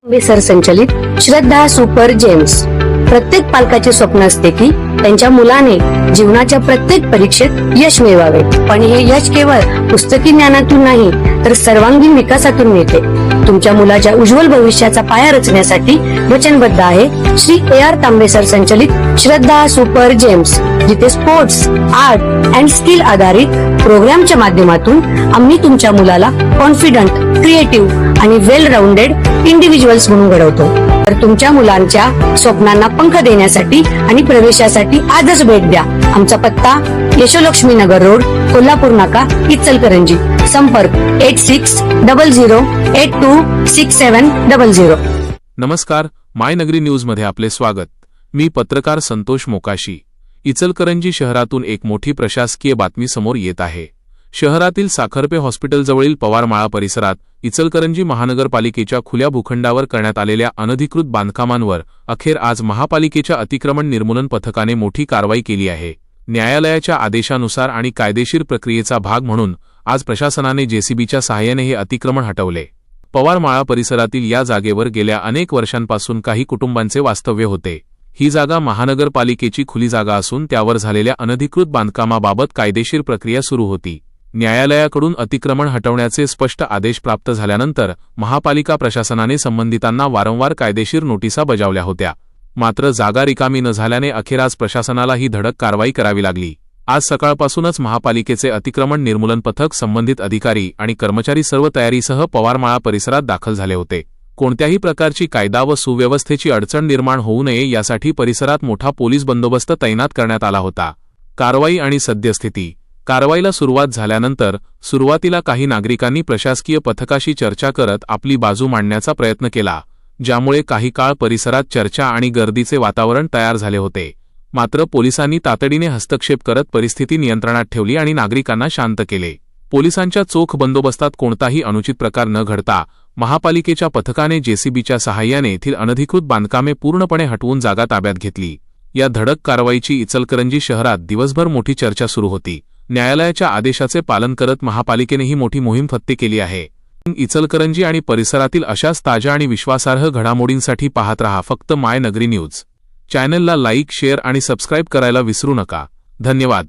सरसंचलित श्रद्धा super gems. प्रत्येक पालकाचे स्वप्न असते की त्यांच्या मुलाने जीवनाच्या प्रत्येक परीक्षेत यश मिळवावे, पण हे यश केवळ पुस्तकी ज्ञानातून नाही तर सर्वांगीण विकासातून मिळते। तुमच्या मुलाच्या उज्ज्वल भविष्याचा पाया रचण्यासाठी वचनबद्ध आहे श्री AR तांबे सर संचलित श्रद्धा सुपर जेम्स, जिथे स्पोर्ट्स, आर्ट अँड स्किल आधारित प्रोग्रामच्या माध्यमातून आम्ही तुमच्या मुलाला कॉन्फिडंट, क्रिएटिव्ह आणि वेल राऊंडेड इंडिव्हिज्युअल्स म्हणून घडवतो। तर तुमच्या मुलांच्या स्वप्नांना पंख देण्यासाठी आणि प्रवेशासाठी आजच भेट द्या। आमचा पत्ता यशोलक्ष्मी नगर रोड, कोल्हापूर नाका, इचलकरंजी। संपर्क 8600826700। नमस्कार, माय नगरी न्यूज मध्ये आपले स्वागत। मी पत्रकार संतोष मोकाशी। इचलकरंजी शहरातून एक मोठी प्रशासकीय बातमी समोर येत आहे। शहरातील साखरपे हॉस्पिटलजवळील पवारमाळा परिसरात इचलकरंजी महानगरपालिकेच्या खुल्या भूखंडावर करण्यात आलेल्या अनधिकृत बांधकामांवर अखेर आज महापालिकेच्या अतिक्रमण निर्मूलन पथकाने मोठी कारवाई केली आहे। न्यायालयाच्या आदेशानुसार आणि कायदेशीर प्रक्रियेचा भाग म्हणून आज प्रशासनाने जेसीबीच्या सहाय्याने हे अतिक्रमण हटवले। पवारमाळा परिसरातील या जागेवर गेल्या अनेक वर्षांपासून काही कुटुंबांचे वास्तव्य होते। ही जागा महानगरपालिकेची खुली जागा असून त्यावर झालेल्या अनधिकृत बांधकामाबाबत कायदेशीर प्रक्रिया सुरू होती। न्यायालयाकडून अतिक्रमण हटवण्याचे स्पष्ट आदेश प्राप्त झाल्यानंतर महापालिका प्रशासनाने संबंधितांना वारंवार कायदेशीर नोटिसा बजावल्या होत्या। मात्र जागा रिकामी न झाल्याने अखेर आज प्रशासनाला ही धडक कारवाई करावी लागली। आज सकाळपासूनच महापालिकेचे अतिक्रमण निर्मूलन पथक, संबंधित अधिकारी आणि कर्मचारी सर्व तयारीसह पवारमाळा परिसरात दाखल झाले होते। कोणत्याही प्रकारची कायदा व सुव्यवस्थेची अडचण निर्माण होऊ नये यासाठी परिसरात मोठा पोलीस बंदोबस्त तैनात करण्यात आला होता। कारवाई आणि सद्यस्थिती। कारवाईला सुरुवात झाल्यानंतर सुरुवातीला काही नागरिकांनी प्रशासकीय पथकाशी चर्चा करत आपली बाजू मांडण्याचा प्रयत्न केला, ज्यामुळे काही काळ परिसरात चर्चा आणि गर्दीचे वातावरण तयार झाले होते। मात्र पोलिसांनी तातडीने हस्तक्षेप करत परिस्थिती नियंत्रणात ठेवली आणि नागरिकांना शांत केले। पोलिसांच्या चोख बंदोबस्तात कोणताही अनुचित प्रकार न घडता महापालिकेच्या पथकाने जेसीबीच्या सहाय्याने येथील अनधिकृत बांधकामे पूर्णपणे हटवून जागा ताब्यात घेतली। या धडक कारवाईची इचलकरंजी शहरात दिवसभर मोठी चर्चा सुरू होती। न्यायालयाच्या आदेशाचे पालन करत महापालिकेने ही मोठी मोहीम फत्ते केली आहे। इचलकरंजी आणि परिसरातील अशाच ताज्या आणि विश्वासार्ह घडामोडींसाठी पाहत रहा फक्त माय नगरी न्यूज। चॅनलला लाईक, शेअर आणि सबस्क्राईब करायला विसरू नका। धन्यवाद।